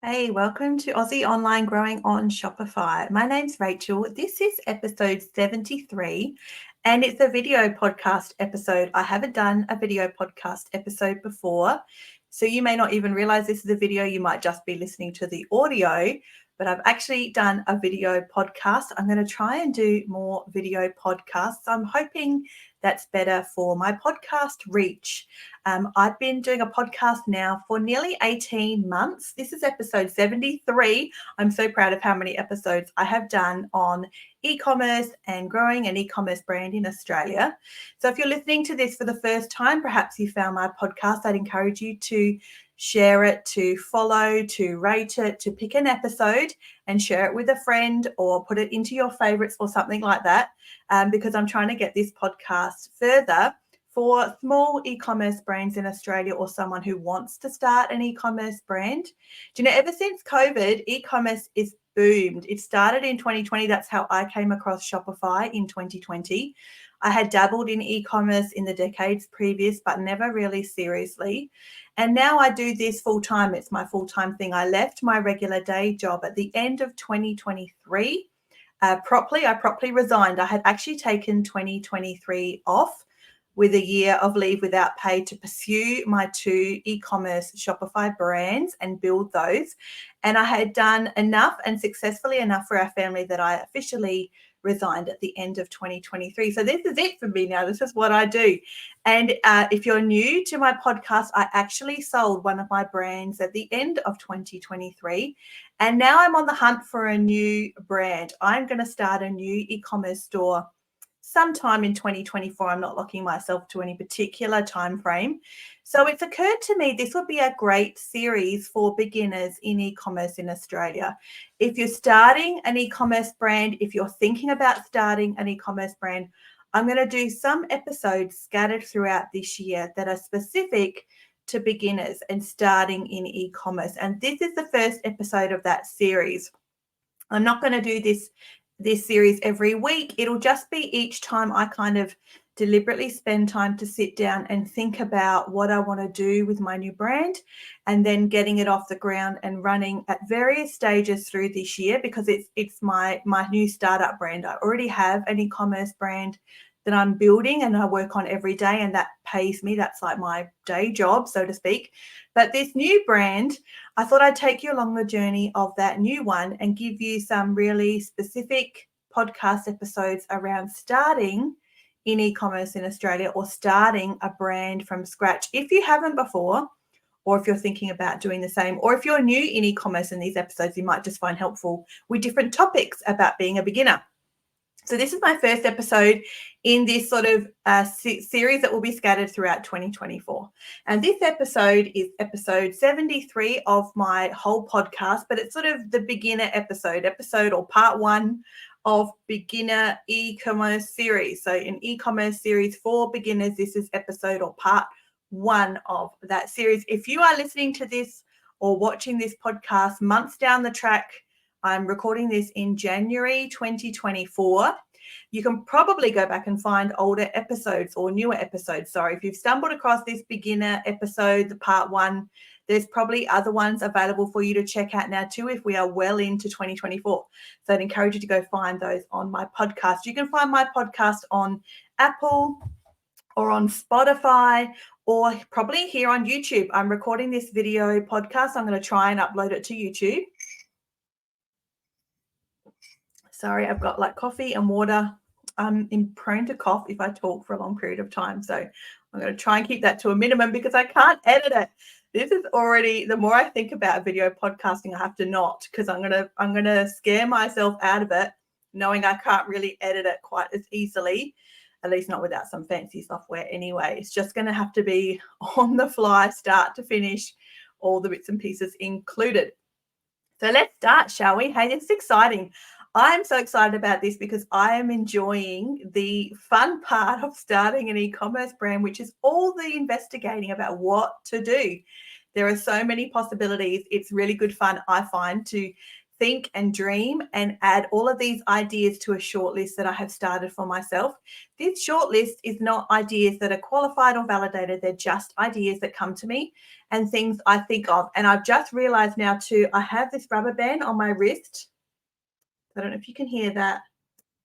Hey, welcome to Aussie Online Growing on Shopify. My name's Rachel. This is episode 73, and it's a video podcast episode. I haven't done a video podcast episode before, so you may not even realize this is a video. You might just be listening to the audio, but I've actually done a video podcast. I'm going to try and do more video podcasts. I'm hoping that's better for my podcast reach. I've been doing a podcast now for nearly 18 months. This is episode 73. I'm so proud of how many episodes I have done on e-commerce and growing an e-commerce brand in Australia. So if you're listening to this for the first time, perhaps you found my podcast, I'd encourage you to share it, to follow, to rate it, to pick an episode and share it with a friend or put it into your favorites or something like that, because I'm trying to get this podcast further for small e-commerce brands in Australia or someone who wants to start an e-commerce brand. Do you know, ever since COVID, e-commerce is boomed. It started in 2020. That's how I came across Shopify in 2020. I had dabbled in e-commerce in the decades previous, but never really seriously. And now I do this full time. It's my full-time thing. I left my regular day job at the end of 2023. I properly resigned. I had actually taken 2023 off with a year of leave without pay to pursue my two e-commerce Shopify brands and build those. And I had done enough and successfully enough for our family that I officially resigned at the end of 2023. So this is it for me now. This is what I do. And if you're new to my podcast, I actually sold one of my brands at the end of 2023. And now I'm on the hunt for a new brand. I'm going to start a new e-commerce store sometime in 2024. I'm not locking myself to any particular time frame. So it's occurred to me this would be a great series for beginners in e-commerce in Australia. If you're starting an e-commerce brand, if you're thinking about starting an e-commerce brand, I'm going to do some episodes scattered throughout this year that are specific to beginners and starting in e-commerce. And this is the first episode of that series. I'm not going to do this series every week. It'll just be each time I kind of deliberately spend time to sit down and think about what I want to do with my new brand, and then getting it off the ground and running at various stages through this year, because it's my new startup brand. I already have an e-commerce brand that I'm building and I work on every day, and that pays me. That's like my day job, so to speak. But this new brand, I thought I'd take you along the journey of that new one and give you some really specific podcast episodes around starting in e-commerce in Australia or starting a brand from scratch. If you haven't before, or if you're thinking about doing the same, or if you're new in e-commerce, in these episodes you might just find helpful with different topics about being a beginner. So this is my first episode in this sort of series that will be scattered throughout 2024. And this episode is episode 73 of my whole podcast, but it's sort of the beginner episode or part one of beginner e-commerce series. So in e-commerce series for beginners, this is episode or part one of that series. If you are listening to this or watching this podcast months down the track, I'm recording this in January 2024. You can probably go back and find older episodes or newer episodes. Sorry, if you've stumbled across this beginner episode, the part one, there's probably other ones available for you to check out now too if we are well into 2024. So I'd encourage you to go find those on my podcast. You can find my podcast on Apple or on Spotify, or probably here on YouTube. I'm recording this video podcast. I'm going to try and upload it to YouTube. Sorry, I've got like coffee and water. I'm prone to cough if I talk for a long period of time. So I'm going to try and keep that to a minimum because I can't edit it. This is already, the more I think about video podcasting, I have to not, because I'm going to scare myself out of it, knowing I can't really edit it quite as easily, at least not without some fancy software anyway. It's just going to have to be on the fly, start to finish, all the bits and pieces included. So let's start, shall we? Hey, this is exciting. I'm so excited about this because I am enjoying the fun part of starting an e-commerce brand, which is all the investigating about what to do. There are so many possibilities. It's really good fun, I find, to think and dream and add all of these ideas to a shortlist that I have started for myself. This shortlist is not ideas that are qualified or validated. They're just ideas that come to me and things I think of. And I've just realized now too, I have this rubber band on my wrist. I don't know if you can hear that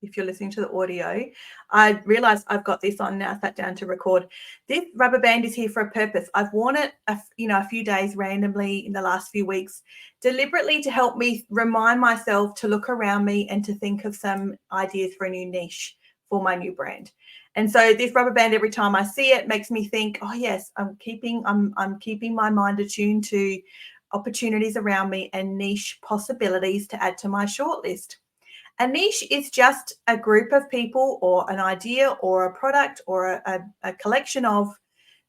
if you're listening to the audio. I realized I've got this on now, sat down to record. This rubber band is here for a purpose. I've worn it, a few days randomly in the last few weeks, deliberately to help me remind myself to look around me and to think of some ideas for a new niche for my new brand. And so this rubber band, every time I see it, makes me think, oh yes, I'm keeping my mind attuned to opportunities around me and niche possibilities to add to my shortlist. A niche is just a group of people or an idea or a product or a collection of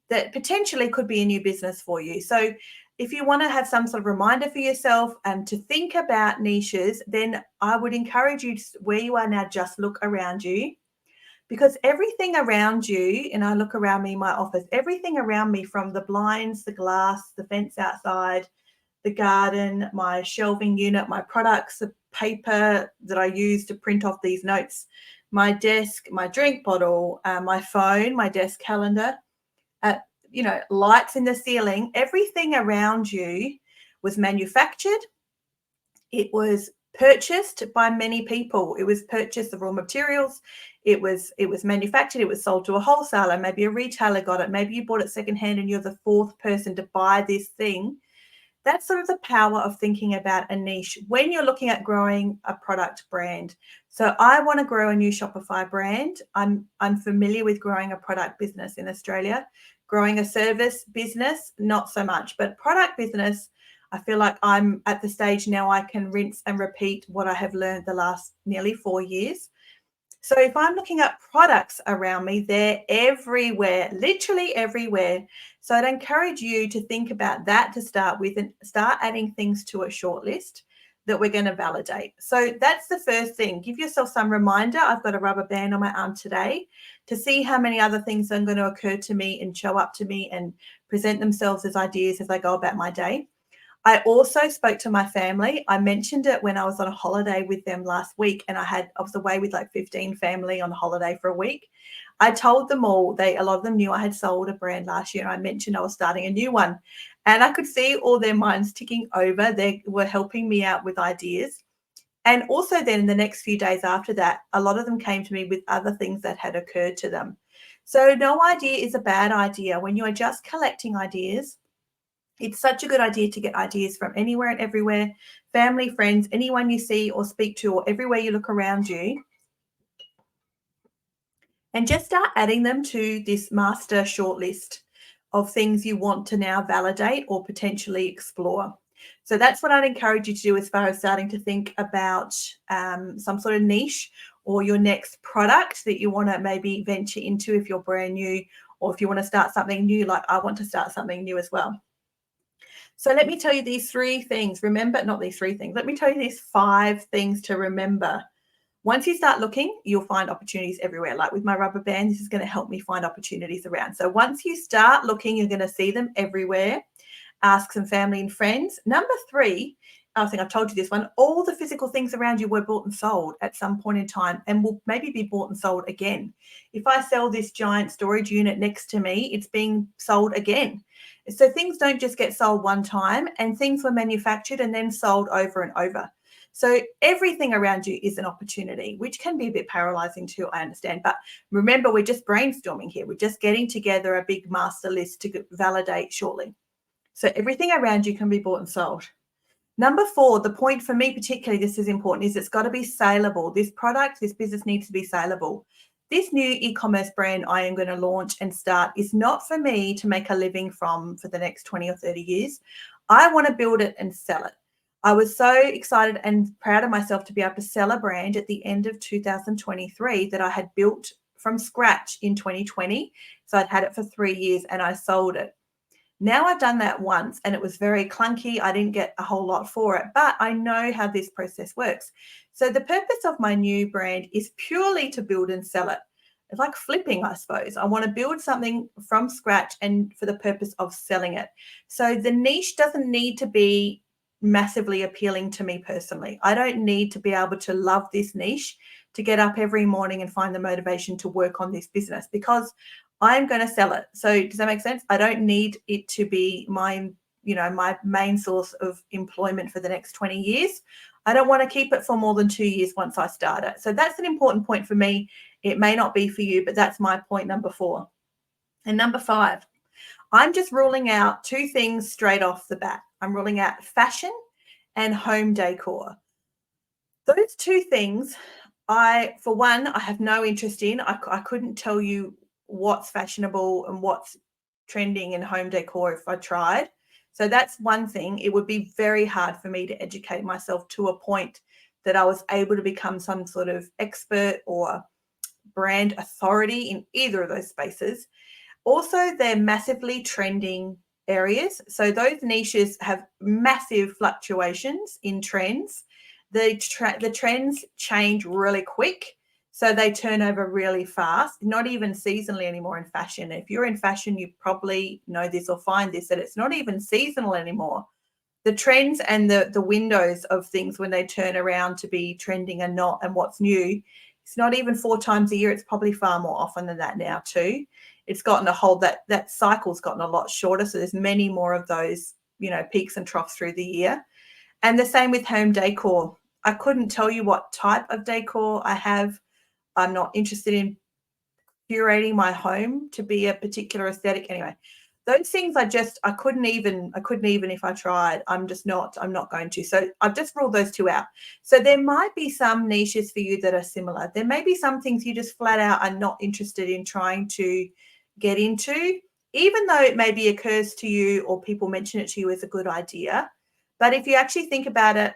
that potentially could be a new business for you. So if you want to have some sort of reminder for yourself and to think about niches, then I would encourage you to, where you are now, just look around you, because everything around you, and I look around me in my office, everything around me, from the blinds, the glass, the fence outside, the garden, my shelving unit, my products, the paper that I use to print off these notes, my desk, my drink bottle, my phone, my desk calendar, lights in the ceiling, everything around you was manufactured. It was purchased by many people. It was purchased, the raw materials. It was manufactured. It was sold to a wholesaler. Maybe a retailer got it. Maybe you bought it secondhand and you're the fourth person to buy this thing. That's sort of the power of thinking about a niche when you're looking at growing a product brand. So I want to grow a new Shopify brand. I'm familiar with growing a product business in Australia. Growing a service business, not so much, but product business, I feel like I'm at the stage now I can rinse and repeat what I have learned the last nearly 4 years. So if I'm looking at products around me, they're everywhere, literally everywhere. So I'd encourage you to think about that to start with and start adding things to a shortlist that we're going to validate. So that's the first thing. Give yourself some reminder. I've got a rubber band on my arm today to see how many other things are going to occur to me and show up to me and present themselves as ideas as I go about my day. I also spoke to my family. I mentioned it when I was on a holiday with them last week, and I was away with like 15 family on a holiday for a week. I told them all, a lot of them knew I had sold a brand last year, and I mentioned I was starting a new one. And I could see all their minds ticking over. They were helping me out with ideas. And also then in the next few days after that, a lot of them came to me with other things that had occurred to them. So no idea is a bad idea. When you are just collecting ideas, it's such a good idea to get ideas from anywhere and everywhere, family, friends, anyone you see or speak to, or everywhere you look around you, and just start adding them to this master shortlist of things you want to now validate or potentially explore. So that's what I'd encourage you to do as far as starting to think about some sort of niche or your next product that you want to maybe venture into if you're brand new, or if you want to start something new, like I want to start something new as well. So let me tell you these 3 things. Remember, not these 3 things. Let me tell you these 5 things to remember. Once you start looking, you'll find opportunities everywhere. Like with my rubber band, this is going to help me find opportunities around. So once you start looking, you're going to see them everywhere. Ask some family and friends. Number 3, I think I've told you this one, all the physical things around you were bought and sold at some point in time and will maybe be bought and sold again. If I sell this giant storage unit next to me, it's being sold again. So things don't just get sold one time, and things were manufactured and then sold over and over. So everything around you is an opportunity, which can be a bit paralyzing too, I understand. But remember, we're just brainstorming here. We're just getting together a big master list to validate shortly. So everything around you can be bought and sold. Number 4, the point for me particularly, this is important, is it's got to be saleable. This product, this business needs to be saleable. This new e-commerce brand I am going to launch and start is not for me to make a living from for the next 20 or 30 years. I want to build it and sell it. I was so excited and proud of myself to be able to sell a brand at the end of 2023 that I had built from scratch in 2020. So I'd had it for 3 years and I sold it. Now I've done that once and it was very clunky. I didn't get a whole lot for it, but I know how this process works. So the purpose of my new brand is purely to build and sell it. It's like flipping, I suppose. I want to build something from scratch and for the purpose of selling it. So the niche doesn't need to be massively appealing to me personally. I don't need to be able to love this niche to get up every morning and find the motivation to work on this business, because I'm going to sell it. So does that make sense? I don't need it to be my main source of employment for the next 20 years. I don't want to keep it for more than 2 years once I start it. So that's an important point for me. It may not be for you, but that's my point number 4. And number 5, I'm just ruling out 2 things straight off the bat. I'm ruling out fashion and home decor. Those 2 things, for one, I have no interest in. I couldn't tell you what's fashionable and what's trending in home decor if I tried. So that's one thing. It would be very hard for me to educate myself to a point that I was able to become some sort of expert or brand authority in either of those spaces. Also, they're massively trending areas. So those niches have massive fluctuations in trends. The trends change really quick. So they turn over really fast, not even seasonally anymore in fashion. If you're in fashion, you probably know this or find this, that it's not even seasonal anymore. The trends and the windows of things when they turn around to be trending and not, and what's new, it's not even 4 times a year. It's probably far more often than that now too. It's gotten that cycle's gotten a lot shorter. So there's many more of those, peaks and troughs through the year. And the same with home decor. I couldn't tell you what type of decor I have. I'm not interested in curating my home to be a particular aesthetic. Anyway, those things I couldn't even if I tried. I'm not going to. So I've just ruled those 2 out. So there might be some niches for you that are similar. There may be some things you just flat out are not interested in trying to get into, even though it maybe occurs to you or people mention it to you as a good idea. But if you actually think about it,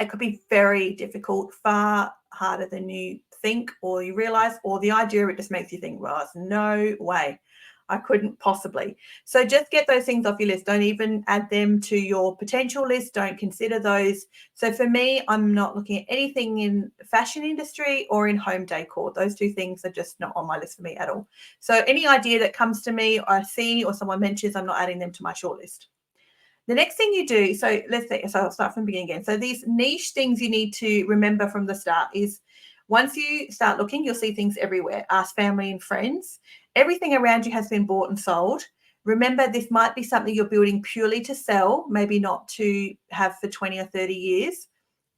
it could be very difficult, far harder than you think or you realize, or the idea of it just makes you think, well, there's no way I couldn't possibly. So just get those things off your list. Don't even add them to your potential list. Don't consider those. So for me, I'm not looking at anything in fashion industry or in home decor. Those 2 things are just not on my list for me at all. So any idea that comes to me or I see or someone mentions, I'm not adding them to my shortlist. The next thing you do, so I'll start from the beginning again. So these niche things you need to remember from the start is, once you start looking, you'll see things everywhere. Ask family and friends. Everything around you has been bought and sold. Remember, this might be something you're building purely to sell, maybe not to have for 20 or 30 years.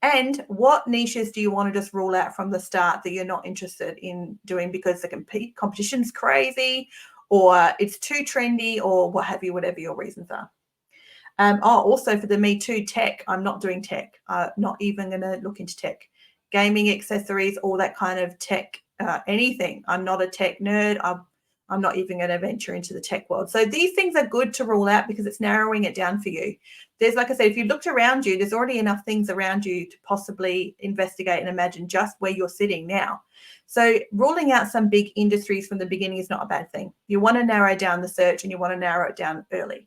And what niches do you want to just rule out from the start that you're not interested in doing because the competition's crazy or it's too trendy or what have you, whatever your reasons are. Also for the Me Too tech, I'm not doing tech. Not even going to look into tech. Gaming accessories, all that kind of tech, anything. I'm not a tech nerd. I'm not even going to venture into the tech world. So these things are good to rule out because it's narrowing it down for you. There's, like I said, if you looked around you, there's already enough things around you to possibly investigate and imagine just where you're sitting now. So ruling out some big industries from the beginning is not a bad thing. You want to narrow down the search and you want to narrow it down early.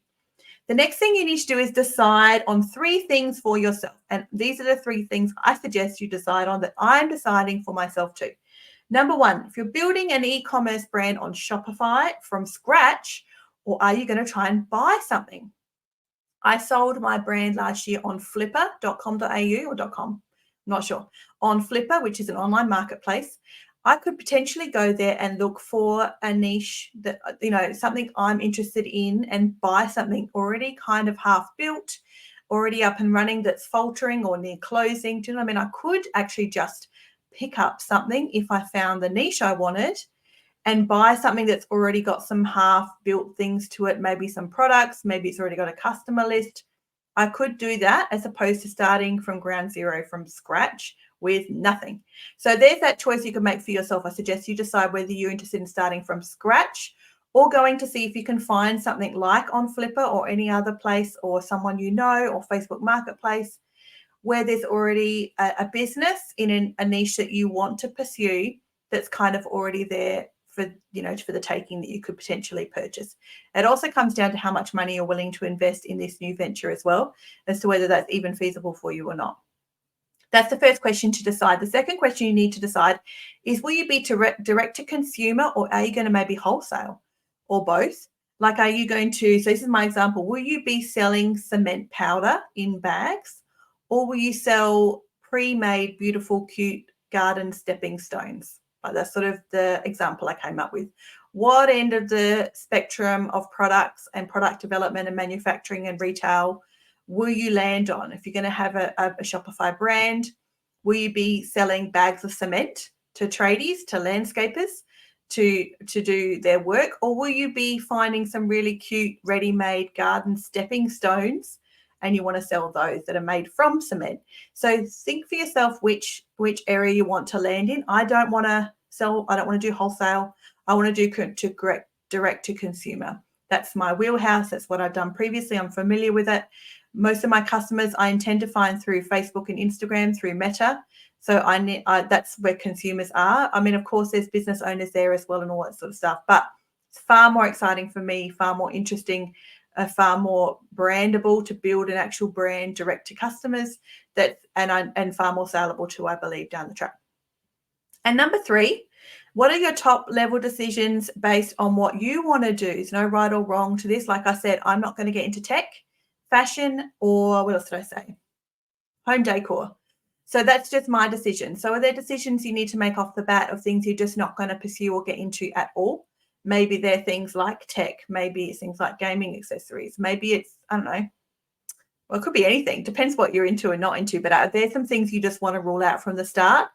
The next thing you need to do is decide on 3 things for yourself. And these are the 3 things I suggest you decide on that I'm deciding for myself too. Number 1, if you're building an e-commerce brand on Shopify from scratch, or are you going to try and buy something? I sold my brand last year on flipper.com.au or .com, I'm not sure, on Flipper, which is an online marketplace. I could potentially go there and look for a niche that, something I'm interested in and buy something already kind of half built, already up and running that's faltering or near closing. Do you know what I mean? I could actually just pick up something if I found the niche I wanted and buy something that's already got some half built things to it, maybe some products, maybe it's already got a customer list. I could do that as opposed to starting from ground zero from scratch with nothing. So there's that choice you can make for yourself. I suggest you decide whether you're interested in starting from scratch or going to see if you can find something like on Flipper or any other place or someone you know or Facebook Marketplace where there's already a business in a niche that you want to pursue that's kind of already there for the taking that you could potentially purchase. It also comes down to how much money you're willing to invest in this new venture as well, as to whether that's even feasible for you or not. That's the first question to decide. The second question you need to decide is, will you be direct to consumer or are you going to maybe wholesale or both? Like, are you going to, so this is my example, will you be selling cement powder in bags, or will you sell pre-made, beautiful, cute garden stepping stones? Like, that's sort of the example I came up with. What end of the spectrum of products and product development and manufacturing and retail will you land on? If you're going to have a Shopify brand, will you be selling bags of cement to tradies, to landscapers, to do their work, or will you be finding some really cute ready-made garden stepping stones and you want to sell those that are made from cement? So think for yourself which area you want to land in. I don't want to do wholesale. I want to do direct to consumer. That's my wheelhouse. That's what I've done previously. I'm familiar with it. Most of my customers I intend to find through Facebook and Instagram, through Meta. So that's where consumers are. I mean, of course, there's business owners there as well and all that sort of stuff, but it's far more exciting for me, far more interesting, far more brandable to build an actual brand direct to customers, and far more saleable too, I believe, down the track. And number 3, what are your top level decisions based on what you want to do? There's no right or wrong to this. Like I said, I'm not going to get into tech, fashion, or what else did I say? Home decor. So that's just my decision. So are there decisions you need to make off the bat of things you're just not going to pursue or get into at all? Maybe they're things like tech. Maybe it's things like gaming accessories. Maybe it's, I don't know. Well, it could be anything. Depends what you're into and not into. But are there some things you just want to rule out from the start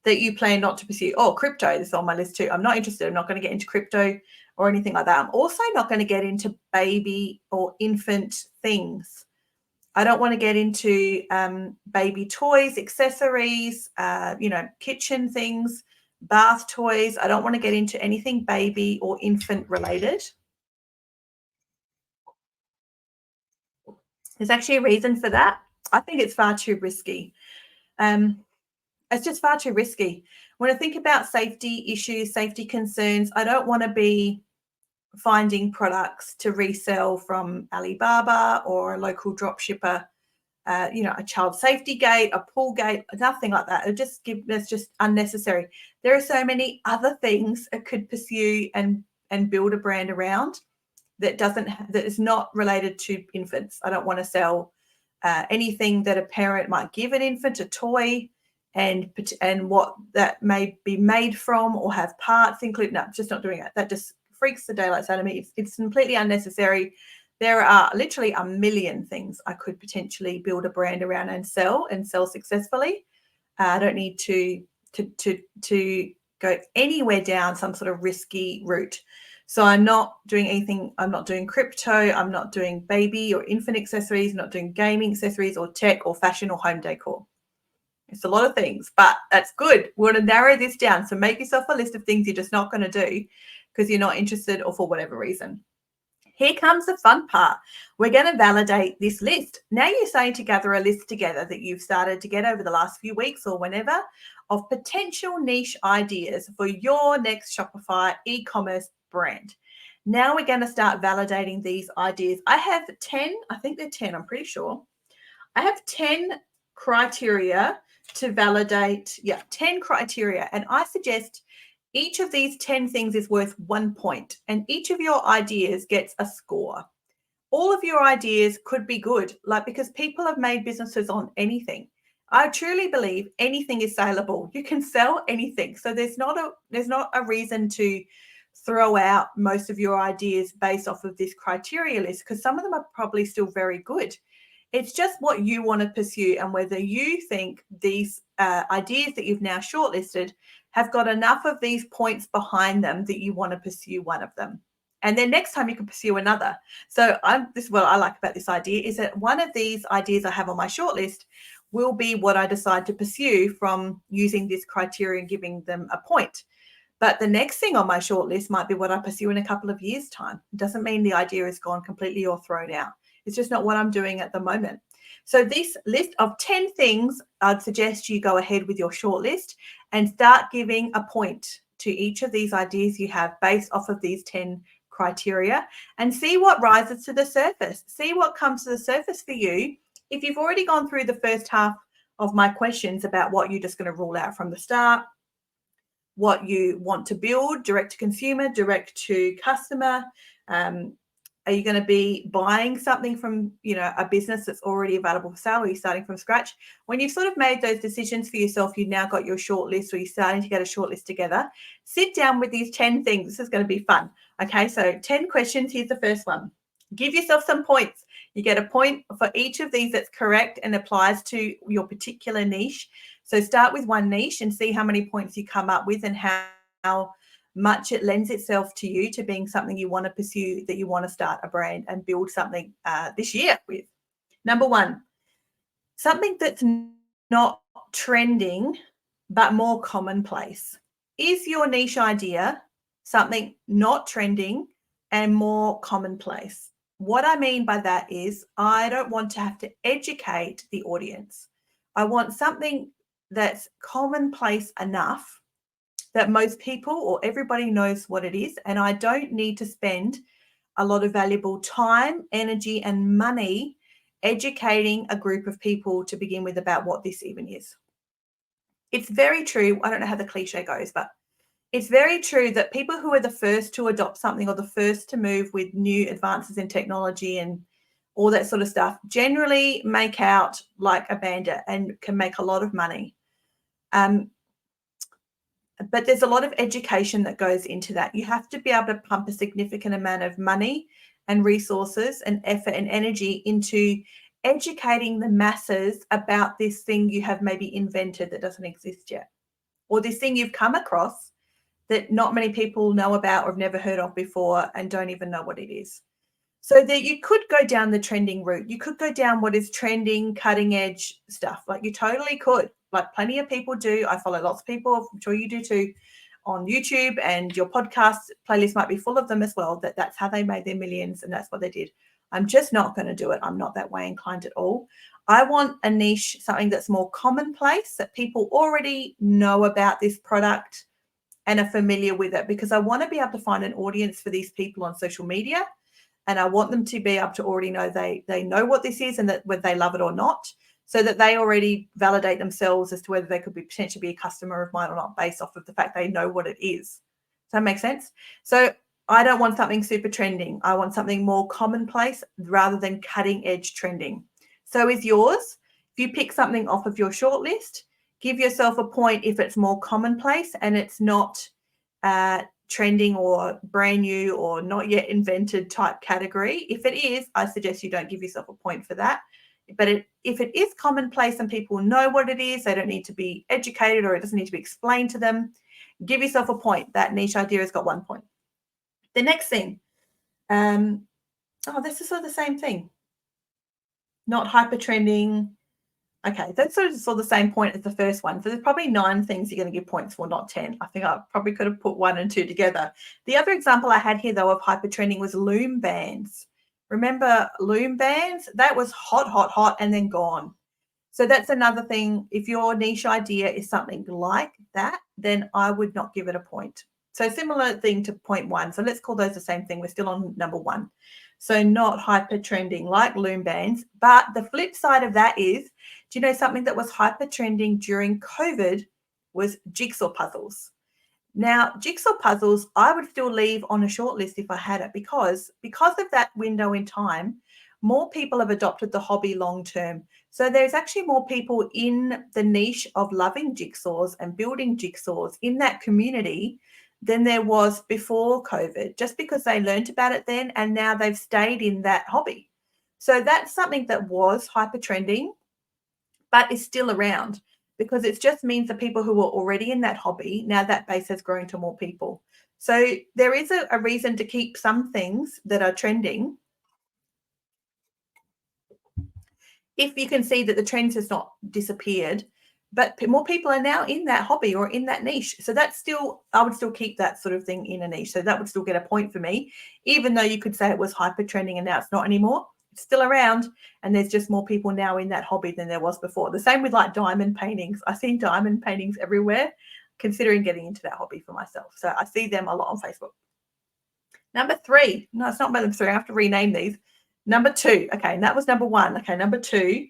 that you plan not to pursue? Oh, crypto is on my list too. I'm not interested. I'm not going to get into crypto or anything like that. I'm also not going to get into baby or infant things. I don't want to get into baby toys, accessories, kitchen things, bath toys. I don't want to get into anything baby or infant related. There's actually a reason for that. I think it's far too risky. It's just far too risky. When I think about safety issues, safety concerns, I don't want to be finding products to resell from Alibaba or a local drop shipper. A child safety gate, a pool gate, nothing like that. That's just unnecessary. There are so many other things I could pursue and build a brand around that is not related to infants. I don't want to sell anything that a parent might give an infant, a toy, and what that may be made from or have parts included. No, just not doing it. That just freaks the daylights out of me. It's completely unnecessary. There are literally a million things I could potentially build a brand around and sell successfully. I don't need to go anywhere down some sort of risky route. So I'm not doing anything. I'm not doing crypto. I'm not doing baby or infant accessories. I'm not doing gaming accessories or tech or fashion or home decor. It's a lot of things, but that's good. We want to narrow this down. So make yourself a list of things you're just not going to do because you're not interested or for whatever reason. Here comes the fun part. We're going to validate this list. Now you're starting to gather a list together that you've started to get over the last few weeks or whenever of potential niche ideas for your next Shopify e-commerce brand. Now we're going to start validating these ideas. I have 10, I think they're 10, I'm pretty sure. I have 10 criteria to validate, 10 criteria. And I suggest each of these 10 things is worth 1 point, and each of your ideas gets a score. All of your ideas could be good, because people have made businesses on anything. I truly believe anything is saleable. You can sell anything. So there's not a reason to throw out most of your ideas based off of this criteria list, because some of them are probably still very good. It's just what you want to pursue and whether you think these ideas that you've now shortlisted have got enough of these points behind them that you want to pursue one of them. And then next time you can pursue another. So this is what I like about this idea, is that one of these ideas I have on my shortlist will be what I decide to pursue from using this criteria and giving them a point. But the next thing on my shortlist might be what I pursue in a couple of years' time. It doesn't mean the idea is gone completely or thrown out. It's just not what I'm doing at the moment. So this list of 10 things, I'd suggest you go ahead with your shortlist and start giving a point to each of these ideas you have based off of these 10 criteria, and see what rises to the surface. See what comes to the surface for you. If you've already gone through the first half of my questions about what you're just going to rule out from the start, what you want to build, direct to consumer, direct to customer, Are you going to be buying something from, a business that's already available for sale? Or are you starting from scratch? When you've sort of made those decisions for yourself, you've now got your short list, or you're starting to get a short list together. Sit down with these 10 things. This is going to be fun. Okay, so 10 questions. Here's the first one. Give yourself some points. You get a point for each of these that's correct and applies to your particular niche. So start with one niche and see how many points you come up with and how much it lends itself to you to being something you want to pursue, that you want to start a brand and build something this year with. Number one, something that's not trending but more commonplace. Is your niche idea something not trending and more commonplace? What I mean by that is I don't want to have to educate the audience. I want something that's commonplace enough that most people or everybody knows what it is, and I don't need to spend a lot of valuable time, energy, and money educating a group of people to begin with about what this even is. It's very true. I don't know how the cliche goes, but it's very true that people who are the first to adopt something or the first to move with new advances in technology and all that sort of stuff generally make out like a bandit and can make a lot of money. But there's a lot of education that goes into that. You have to be able to pump a significant amount of money and resources and effort and energy into educating the masses about this thing you have maybe invented that doesn't exist yet, or this thing you've come across that not many people know about or have never heard of before and don't even know what it is. So that you could go down the trending route. You could go down what is trending, cutting edge stuff. Like you totally could. Like plenty of people do. I follow lots of people, I'm sure you do too, on YouTube, and your podcast playlist might be full of them as well, that's how they made their millions and that's what they did. I'm just not going to do it. I'm not that way inclined at all. I want a niche, something that's more commonplace, that people already know about this product and are familiar with it, because I want to be able to find an audience for these people on social media. And I want them to be able to already know they know what this is and that whether they love it or not, so that they already validate themselves as to whether they could be potentially be a customer of mine or not based off of the fact they know what it is. Does that make sense? So I don't want something super trending. I want something more commonplace rather than cutting edge trending. So is yours. If you pick something off of your shortlist, give yourself a point if it's more commonplace and it's not trending or brand new or not yet invented type category. If it is, I suggest you don't give yourself a point for that. But if it is commonplace and people know what it is, they don't need to be educated or it doesn't need to be explained to them, give yourself a point. That niche idea has got 1 point. The next thing, this is sort of the same thing. Not hyper trending. Okay, that's sort of the same point as the first one. So there's probably 9 things you're going to give points for, not 10. I think I probably could have put 1 and 2 together. The other example I had here, though, of hyper trending was loom bands. Remember loom bands? That was hot, and then gone. So that's another thing. If your niche idea is something like that, then I would not give it a point. So similar thing to point 1. So let's call those the same thing. We're still on number 1. So not hyper trending like loom bands. But the flip side of that is, do you know something that was hyper trending during COVID was jigsaw puzzles? Now, jigsaw puzzles, I would still leave on a short list if I had it, because of that window in time, more people have adopted the hobby long term. So there's actually more people in the niche of loving jigsaws and building jigsaws in that community than there was before COVID, just because they learned about it then and now they've stayed in that hobby. So that's something that was hyper trending, but is still around, because it just means the people who are already in that hobby, now that base has grown to more people. So there is a reason to keep some things that are trending if you can see that the trend has not disappeared, but more people are now in that hobby or in that niche. So that's still, I would still keep that sort of thing in a niche. So that would still get a point for me, even though you could say it was hyper trending and now it's not anymore. It's still around, and there's just more people now in that hobby than there was before. The same with like diamond paintings. I see diamond paintings everywhere, considering getting into that hobby for myself. So I see them a lot on Facebook. Number 3. No, it's not number 3. I have to rename these. Number 2. Okay, and that was number 1. Okay, number 2.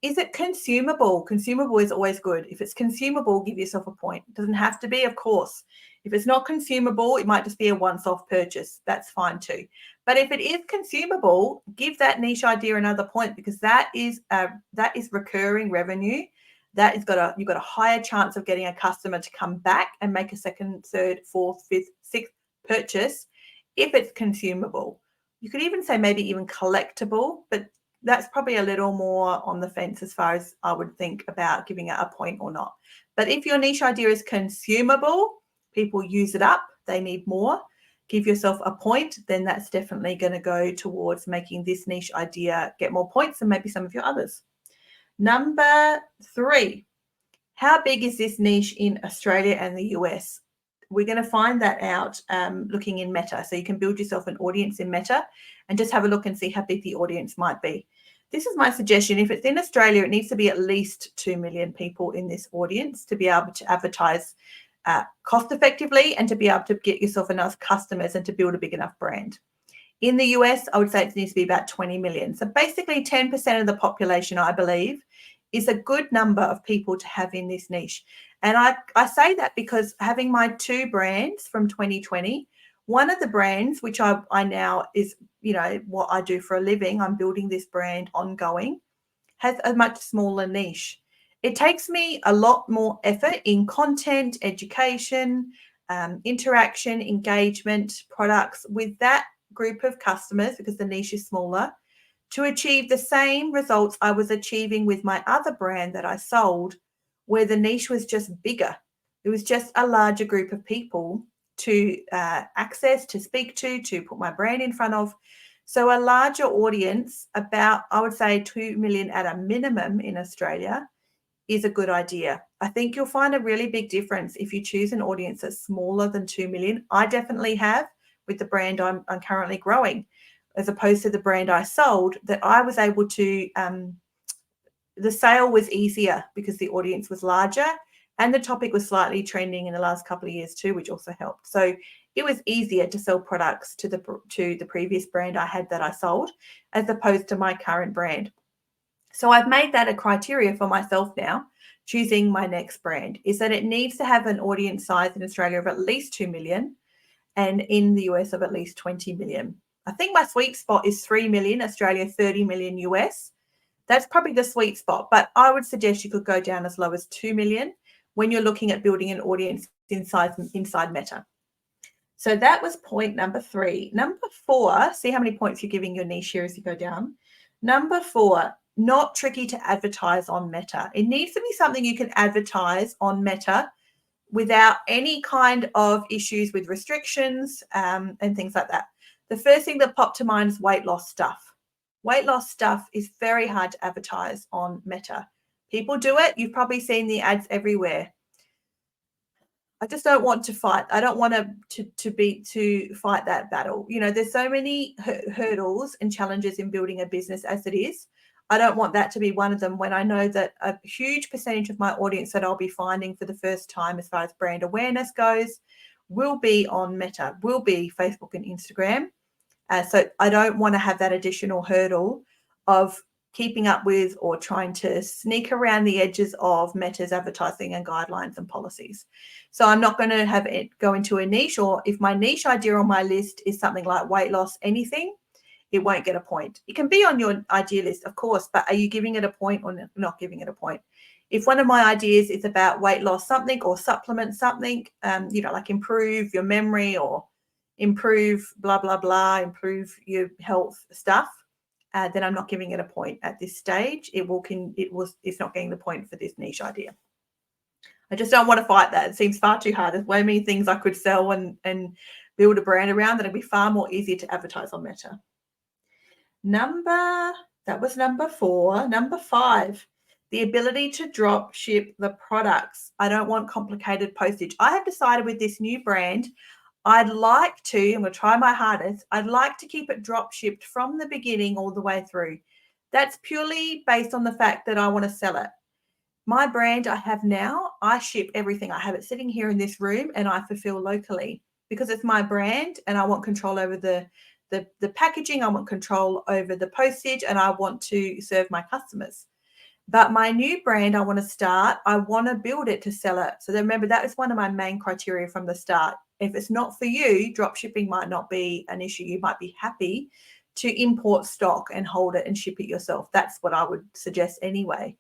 Is it consumable? Consumable is always good. If it's consumable, give yourself a point. It doesn't have to be, of course. If it's not consumable, it might just be a once-off purchase. That's fine too. But if it is consumable, give that niche idea another point, because that is recurring revenue. You've got a higher chance of getting a customer to come back and make a second, third, fourth, fifth, sixth purchase if it's consumable. You could even say maybe even collectible, but that's probably a little more on the fence as far as I would think about giving it a point or not. But if your niche idea is consumable, people use it up, they need more, give yourself a point, then that's definitely going to go towards making this niche idea get more points than maybe some of your others. Number 3, how big is this niche in Australia and the US? We're going to find that out looking in Meta. So you can build yourself an audience in Meta and just have a look and see how big the audience might be. This is my suggestion. If it's in Australia, it needs to be at least 2 million people in this audience to be able to advertise cost effectively and to be able to get yourself enough customers and to build a big enough brand. In the US, I would say it needs to be about 20 million. So basically 10% of the population, I believe, is a good number of people to have in this niche. And I say that because having my 2 brands from 2020, one of the brands, which I now is, what I do for a living, I'm building this brand ongoing, has a much smaller niche. It takes me a lot more effort in content, education, interaction, engagement, products with that group of customers, because the niche is smaller, to achieve the same results I was achieving with my other brand that I sold, where the niche was just bigger. It was just a larger group of people to access, to speak to put my brand in front of. So a larger audience, about, I would say 2 million at a minimum in Australia, is a good idea. I think you'll find a really big difference if you choose an audience that's smaller than 2 million. I definitely have with the brand I'm currently growing, as opposed to the brand I sold, that I was able to, the sale was easier because the audience was larger and the topic was slightly trending in the last couple of years too, which also helped. So it was easier to sell products to the previous brand I had that I sold, as opposed to my current brand. So I've made that a criteria for myself now, choosing my next brand, is that it needs to have an audience size in Australia of at least 2 million and in the US of at least 20 million. I think my sweet spot is 3 million, Australia 30 million US. That's probably the sweet spot, but I would suggest you could go down as low as 2 million when you're looking at building an audience inside Meta. So that was point number 3. Number 4, see how many points you're giving your niche here as you go down. Number 4, not tricky to advertise on Meta. It needs to be something you can advertise on Meta without any kind of issues with restrictions and things like that. The first thing that popped to mind is weight loss stuff. Weight loss stuff is very hard to advertise on Meta. People do it. You've probably seen the ads everywhere. I just don't want to fight. I don't want to fight that battle. There's so many hurdles and challenges in building a business as it is. I don't want that to be one of them, when I know that a huge percentage of my audience that I'll be finding for the first time as far as brand awareness goes will be on Meta, will be Facebook and Instagram. So I don't want to have that additional hurdle of keeping up with or trying to sneak around the edges of Meta's advertising and guidelines and policies. So I'm not going to have it go into a niche, or if my niche idea on my list is something like weight loss, anything, it won't get a point. It can be on your idea list, of course, but are you giving it a point or not giving it a point? If one of my ideas is about weight loss something or supplement something, like improve your memory or improve blah, blah, blah, improve your health stuff, then I'm not giving it a point at this stage. It's not getting the point for this niche idea. I just don't want to fight that. It seems far too hard. There's way many things I could sell and build a brand around that would be far more easier to advertise on Meta. That was number 4. Number 5, the ability to drop ship the products. I don't want complicated postage. I have decided with this new brand, I'm going to try my hardest, I'd like to keep it drop shipped from the beginning all the way through. That's purely based on the fact that I want to sell it. My brand I have now, I ship everything. I have it sitting here in this room and I fulfill locally because it's my brand and I want control over the packaging, I want control over the postage, and I want to serve my customers. But my new brand I want to start, I want to build it to sell it. So remember, that was one of my main criteria from the start. if it's not for you, drop shipping might not be an issue. You might be happy to import stock and hold it and ship it yourself. That's what I would suggest anyway.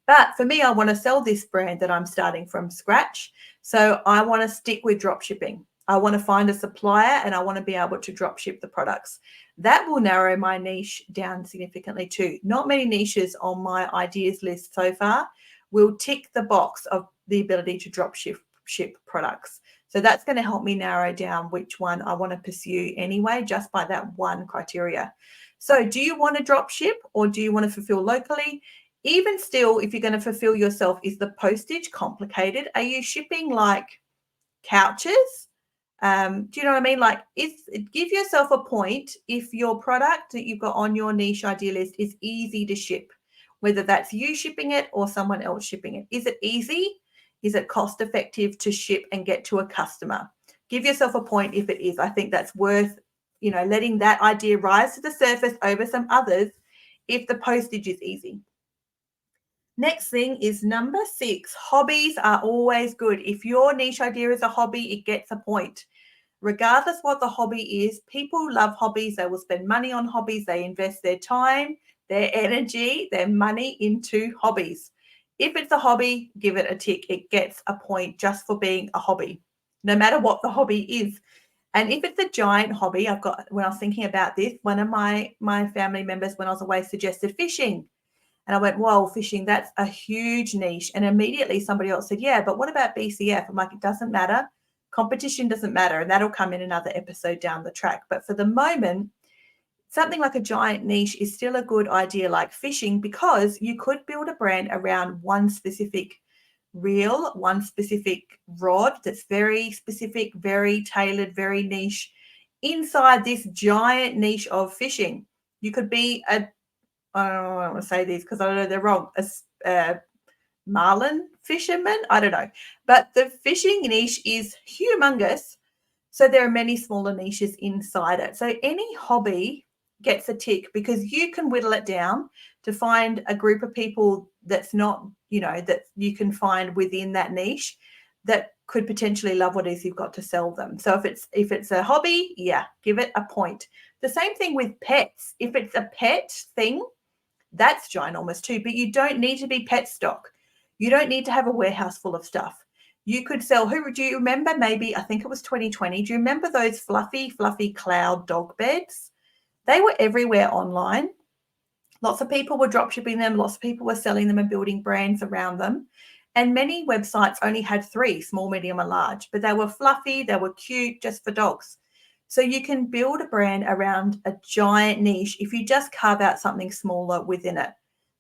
But for me, I want to sell this brand that I'm starting from scratch. So I want to stick with drop shipping. I want to find a supplier and I want to be able to drop ship the products. That will narrow my niche down significantly too. Not many niches on my ideas list so far will tick the box of the ability to drop ship products. So that's going to help me narrow down which one I want to pursue anyway, just by that one criteria. So do you want to drop ship or do you want to fulfill locally? Even still, if you're going to fulfill yourself, is the postage complicated? Are you shipping like couches? Do you know what I mean? Like, give yourself a point if your product that you've got on your niche idea list is easy to ship, whether that's you shipping it or someone else shipping it. Is it easy? Is it cost effective to ship and get to a customer? Give yourself a point if it is. I think that's worth, letting that idea rise to the surface over some others if the postage is easy. Next thing is number 6. Hobbies are always good. If your niche idea is a hobby, it gets a point. Regardless what the hobby is, people love hobbies. They will spend money on hobbies. They invest their time, their energy, their money into hobbies. If it's a hobby, give it a tick. It gets a point just for being a hobby, no matter what the hobby is. And if it's a giant hobby, when I was thinking about this, one of my family members when I was away suggested fishing. And I went, whoa, fishing, that's a huge niche. And immediately somebody else said, yeah, but what about BCF? I'm like, it doesn't matter. Competition doesn't matter. And that'll come in another episode down the track. But for the moment, something like a giant niche is still a good idea, like fishing, because you could build a brand around one specific reel, one specific rod that's very specific, very tailored, very niche inside this giant niche of fishing. You could be I don't want to say these because I know they're wrong, a marlin fisherman, I don't know. But the fishing niche is humongous. So there are many smaller niches inside it. So any hobby gets a tick because you can whittle it down to find a group of people that's not, that you can find within that niche that could potentially love what it is you've got to sell them. So if it's a hobby, yeah, give it a point. The same thing with pets. If it's a pet thing, that's ginormous too, but you don't need to be pet stock. You don't need to have a warehouse full of stuff. You could sell, do you remember, maybe, I think it was 2020, do you remember those fluffy cloud dog beds? They were everywhere online. Lots of people were drop shipping them. Lots of people were selling them and building brands around them. And many websites only had 3, small, medium, and large, but they were fluffy, they were cute, just for dogs. So you can build a brand around a giant niche if you just carve out something smaller within it.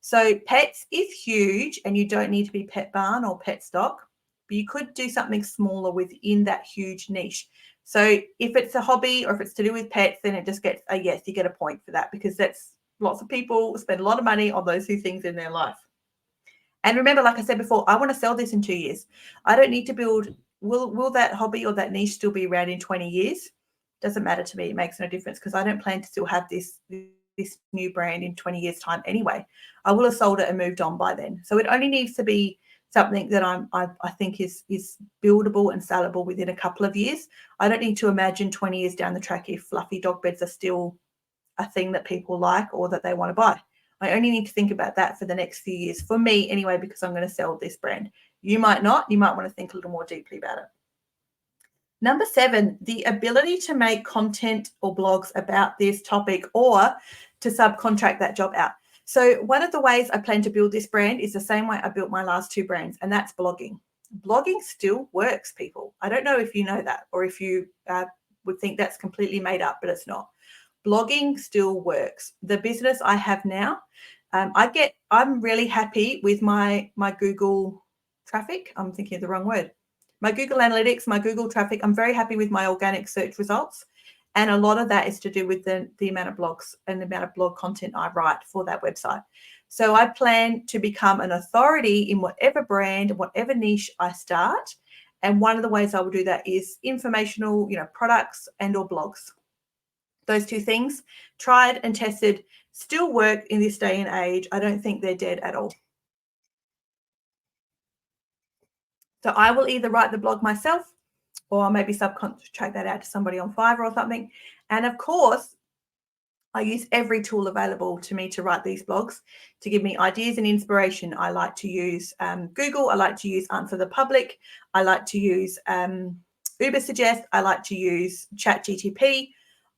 So pets is huge and you don't need to be pet barn or pet stock, but you could do something smaller within that huge niche. So if it's a hobby or if it's to do with pets, then it just gets a yes, you get a point for that because that's lots of people spend a lot of money on those 2 things in their life. And remember, like I said before, I want to sell this in 2 years. I don't need to build, will that hobby or that niche still be around in 20 years? Doesn't matter to me. It makes no difference because I don't plan to still have this new brand in 20 years' time anyway. I will have sold it and moved on by then. So it only needs to be something that I think is buildable and sellable within a couple of years. I don't need to imagine 20 years down the track if fluffy dog beds are still a thing that people like or that they want to buy. I only need to think about that for the next few years, for me anyway, because I'm going to sell this brand. You might not. You might want to think a little more deeply about it. Number 7, the ability to make content or blogs about this topic or to subcontract that job out. So one of the ways I plan to build this brand is the same way I built my last 2 brands, and that's blogging. Blogging still works, people. I don't know if you know that or if you would think that's completely made up, but it's not. Blogging still works. The business I have now, I'm really happy with my Google traffic. I'm thinking of the wrong word. My Google Analytics, my Google traffic, I'm very happy with my organic search results. And a lot of that is to do with the amount of blogs and the amount of blog content I write for that website. So I plan to become an authority in whatever brand, whatever niche I start. And one of the ways I will do that is informational, products and or blogs. Those 2 things, tried and tested, still work in this day and age. I don't think they're dead at all. So I will either write the blog myself or maybe subcontract that out to somebody on Fiverr or something. And of course, I use every tool available to me to write these blogs to give me ideas and inspiration. I like to use Google. I like to use Answer the Public. I like to use Ubersuggest. I like to use ChatGTP.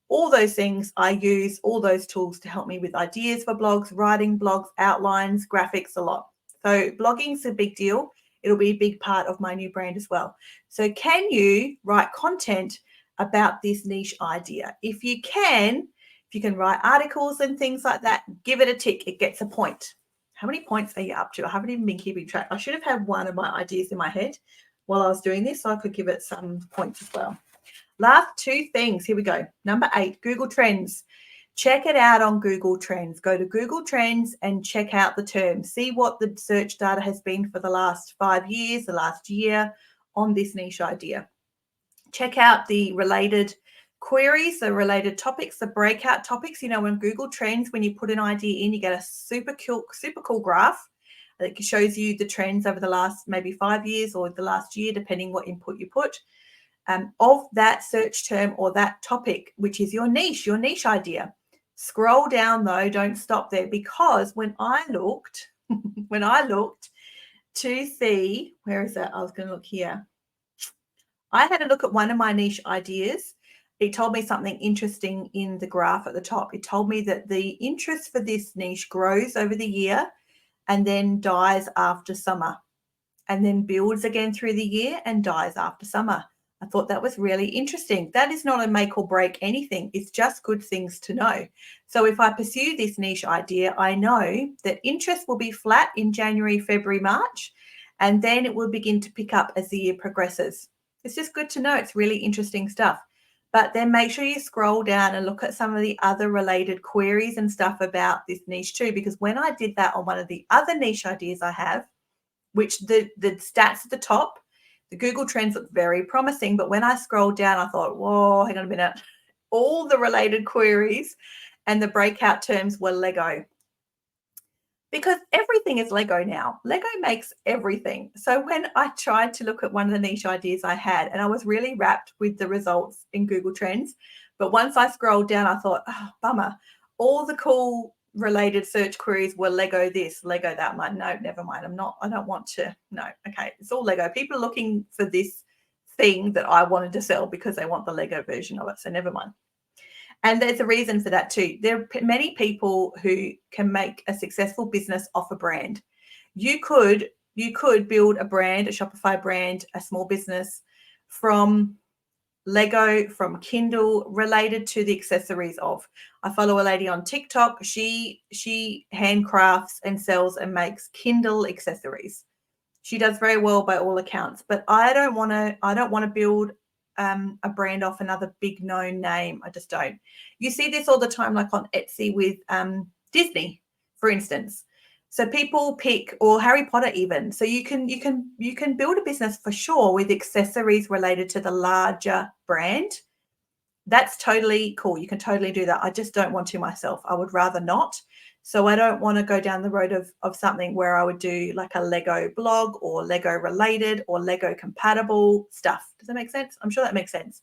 All those things, I use all those tools to help me with ideas for blogs, writing blogs, outlines, graphics, a lot. So blogging's a big deal. It'll be a big part of my new brand as well. So can you write content about this niche idea? If you can write articles and things like that, give it a tick. It gets a point. How many points are you up to? I haven't even been keeping track. I should have had one of my ideas in my head while I was doing this, so I could give it some points as well. Last two things. Here we go. Number 8, Google Trends. Check it out on Google Trends. Go to Google Trends and check out the terms. See what the search data has been for the last 5 years, the last year on this niche idea. Check out the related queries, the related topics, the breakout topics. You know, when Google Trends, when you put an idea in, you get a super cool graph that shows you the trends over the last maybe 5 years or the last year, depending what input you put. Of that search term or that topic, which is your niche idea. Scroll down though, don't stop there, because when I looked to see, where is that? I was going to look here. I had a look at one of my niche ideas. It told me something interesting in the graph at the top. It told me that the interest for this niche grows over the year and then dies after summer, and then builds again through the year and dies after summer. I thought that was really interesting. That is not a make or break anything. It's just good things to know. So if I pursue this niche idea, I know that interest will be flat in January, February, March, and then it will begin to pick up as the year progresses. It's just good to know. It's really interesting stuff. But then make sure you scroll down and look at some of the other related queries and stuff about this niche too, because when I did that on one of the other niche ideas I have, which the stats at the top, the Google Trends look very promising. But when I scrolled down, I thought, whoa, hang on a minute. All the related queries and the breakout terms were Lego. Because everything is Lego now. Lego makes everything. So when I tried to look at one of the niche ideas I had, and I was really wrapped with the results in Google Trends, but once I scrolled down, I thought, oh, bummer. All the cool related search queries were Lego this, Lego that. I'm like, no, never mind. I don't want to. No, okay. It's all Lego. People are looking for this thing that I wanted to sell because they want the Lego version of it. So never mind. And there's a reason for that too. There are many people who can make a successful business off a brand. You could build a brand, a Shopify brand, a small business from Lego, from Kindle, related to the accessories of. I follow a lady on TikTok. She handcrafts and sells and makes Kindle accessories. She does very well by all accounts, but I don't want to build a brand off another big known name. I just don't. You see this all the time, like on Etsy with Disney, for instance. So people pick, or Harry Potter even. So you can build a business for sure with accessories related to the larger brand. That's totally cool. You can totally do that. I just don't want to myself. I would rather not. So I don't want to go down the road of something where I would do like a Lego blog or Lego related or Lego compatible stuff. Does that make sense? I'm sure that makes sense.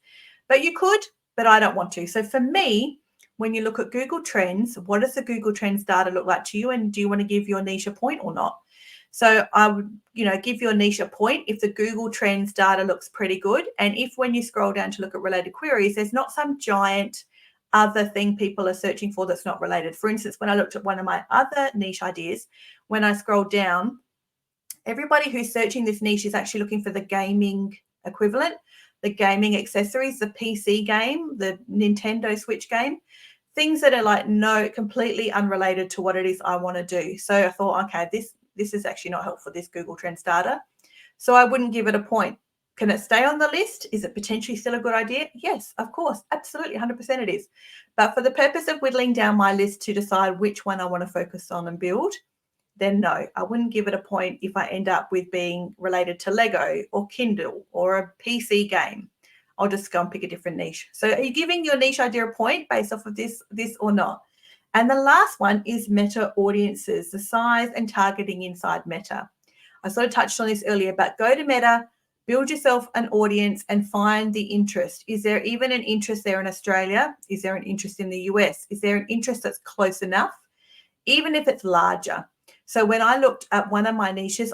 But you could, but I don't want to. So for me, when you look at Google Trends, what does the Google Trends data look like to you? And do you want to give your niche a point or not? So I would, give your niche a point if the Google Trends data looks pretty good. And if when you scroll down to look at related queries, there's not some giant other thing people are searching for that's not related. For instance, when I looked at one of my other niche ideas, when I scrolled down, everybody who's searching this niche is actually looking for the gaming equivalent, the gaming accessories, the PC game, the Nintendo Switch game, things that are like completely unrelated to what it is I want to do. So I thought, okay, this is actually not helpful, this Google Trends data. So I wouldn't give it a point. Can it stay on the list? Is it potentially still a good idea? Yes, of course. Absolutely, 100% it is. But for the purpose of whittling down my list to decide which one I want to focus on and build, then no, I wouldn't give it a point if I end up with being related to Lego or Kindle or a PC game. I'll just go and pick a different niche. So are you giving your niche idea a point based off of this or not? And the last one is meta audiences, the size and targeting inside Meta. I sort of touched on this earlier, but go to Meta, Build yourself an audience and find the interest. Is there even an interest there in Australia? Is there an interest in the US? Is there an interest that's close enough, even if it's larger? So when I looked at one of my niches,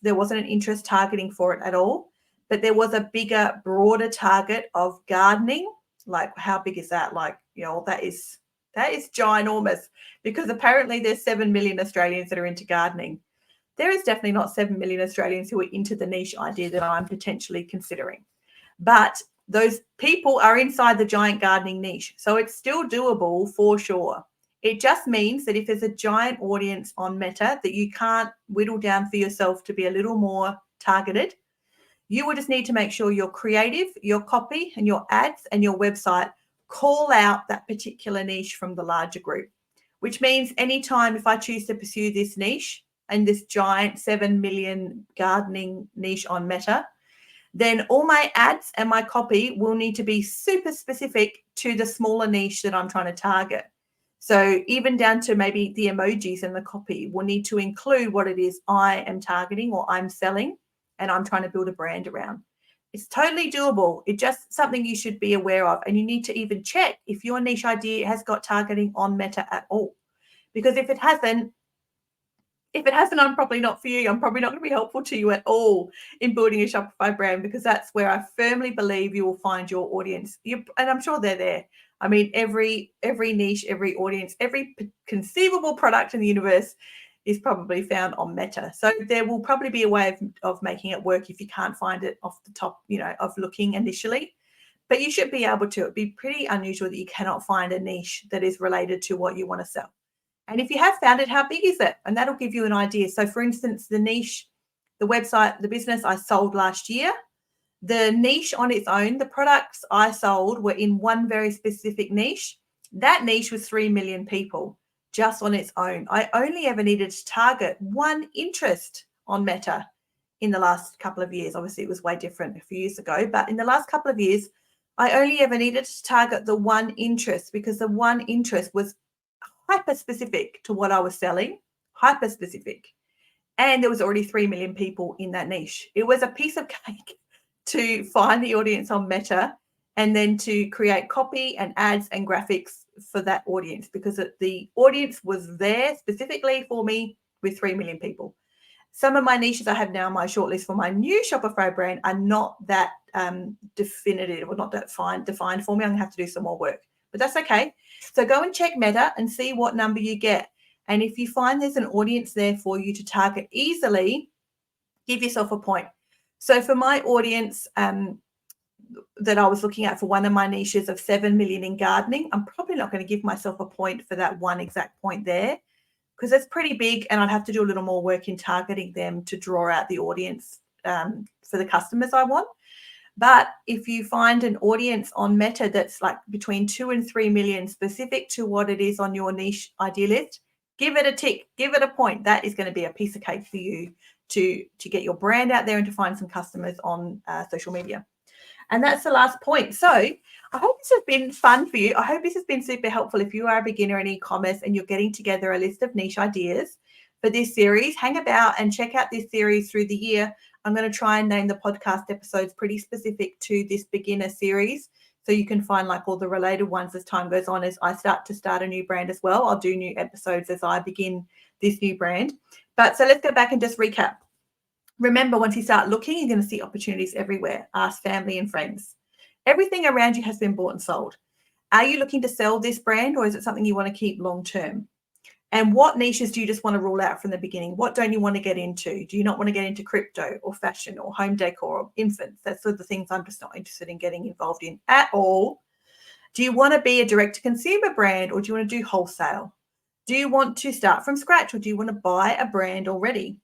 there wasn't an interest targeting for it at all, but there was a bigger, broader target of gardening. Like, how big is that? Like, that is ginormous, because apparently there's 7 million Australians that are into gardening. There is definitely not 7 million Australians who are into the niche idea that I'm potentially considering. But those people are inside the giant gardening niche. So it's still doable for sure. It just means that if there's a giant audience on Meta that you can't whittle down for yourself to be a little more targeted, you will just need to make sure your creative, your copy, and your ads and your website call out that particular niche from the larger group, which means anytime if I choose to pursue this niche and this giant 7 million gardening niche on Meta, then all my ads and my copy will need to be super specific to the smaller niche that I'm trying to target. So even down to maybe the emojis and the copy will need to include what it is I am targeting or I'm selling and I'm trying to build a brand around. It's totally doable. It's just something you should be aware of. And you need to even check if your niche idea has got targeting on Meta at all. Because if it hasn't, I'm probably not for you. I'm probably not going to be helpful to you at all in building a Shopify brand, because that's where I firmly believe you will find your audience. And I'm sure they're there. I mean, every niche, every audience, every conceivable product in the universe is probably found on Meta. So there will probably be a way of making it work if you can't find it off the top, of looking initially. But you should be able to. It'd be pretty unusual that you cannot find a niche that is related to what you want to sell. And if you have found it, how big is it? And that'll give you an idea. So for instance, the niche, the website, the business I sold last year, the niche on its own, the products I sold were in one very specific niche. That niche was 3 million people just on its own. I only ever needed to target one interest on Meta in the last couple of years. Obviously, it was way different a few years ago, but in the last couple of years, I only ever needed to target the one interest, because the one interest was hyper specific to what I was selling, hyper specific. And there was already 3 million people in that niche. It was a piece of cake to find the audience on Meta and then to create copy and ads and graphics for that audience, because the audience was there specifically for me with 3 million people. Some of my niches I have now on my shortlist for my new Shopify brand are not that definitive or not that defined for me. I'm going to have to do some more work, but that's okay. So go and check Meta and see what number you get. And if you find there's an audience there for you to target easily, give yourself a point. So for my audience that I was looking at for one of my niches of 7 million in gardening, I'm probably not going to give myself a point for that one exact point there, because that's pretty big and I'd have to do a little more work in targeting them to draw out the audience for the customers I want. But if you find an audience on Meta that's like between 2 and 3 million specific to what it is on your niche idea list, give it a tick, give it a point. That is going to be a piece of cake for you to get your brand out there and to find some customers on social media. And that's the last point. So I hope this has been fun for you. I hope this has been super helpful if you are a beginner in e-commerce and you're getting together a list of niche ideas for this series. Hang about and check out this series through the year. I'm going to try and name the podcast episodes pretty specific to this beginner series, so you can find like all the related ones as time goes on. As I start a new brand as well, I'll do new episodes as I begin this new brand. But so let's go back and just recap. Remember, once you start looking, you're going to see opportunities everywhere. Ask family and friends. Everything around you has been bought and sold. Are you looking to sell this brand, or is it something you want to keep long term? And what niches do you just want to rule out from the beginning? What don't you want to get into? Do you not want to get into crypto or fashion or home decor or infants? That's sort of the things I'm just not interested in getting involved in at all. Do you want to be a direct-to-consumer brand, or do you want to do wholesale? Do you want to start from scratch, or do you want to buy a brand already?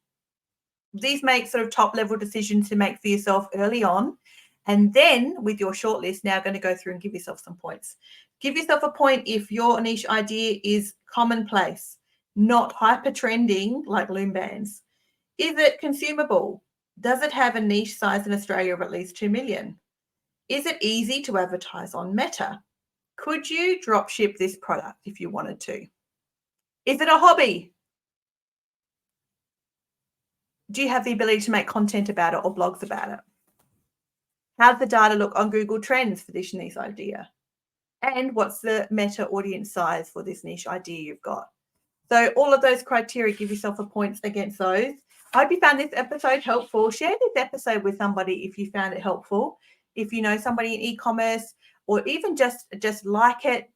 These make sort of top-level decisions to make for yourself early on. And then with your shortlist, now going to go through and give yourself some points. Give yourself a point if your niche idea is commonplace, not hyper trending like loom bands. Is it consumable? Does it have a niche size in Australia of at least 2 million? Is it easy to advertise on Meta? Could you drop ship this product if you wanted to? Is it a hobby? Do you have the ability to make content about it or blogs about it? How's the data look on Google Trends for this niche idea? And what's the meta audience size for this niche idea you've got? So all of those criteria, give yourself a points against those. I hope you found this episode helpful. Share this episode with somebody if you found it helpful. If you know somebody in e-commerce, or even just like it,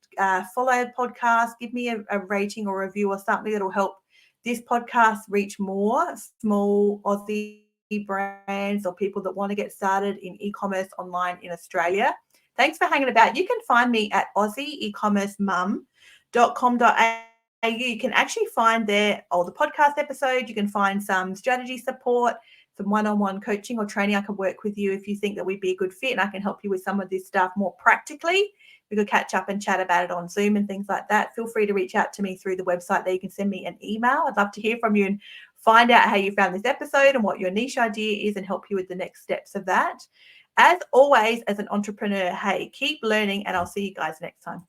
follow the podcast, give me a rating or review or something that'll help this podcast reach more small Aussie brands or people that want to get started in e-commerce online in Australia. Thanks for hanging about. You can find me at aussieecommercemum.com.au. You can actually find there all the podcast episodes. You can find some strategy support, some one-on-one coaching or training. I can work with you if you think that we'd be a good fit, and I can help you with some of this stuff more practically. We could catch up and chat about it on Zoom and things like that. Feel free to reach out to me through the website there. You can send me an email. I'd love to hear from you and find out how you found this episode and what your niche idea is and help you with the next steps of that. As always, as an entrepreneur, hey, keep learning, and I'll see you guys next time.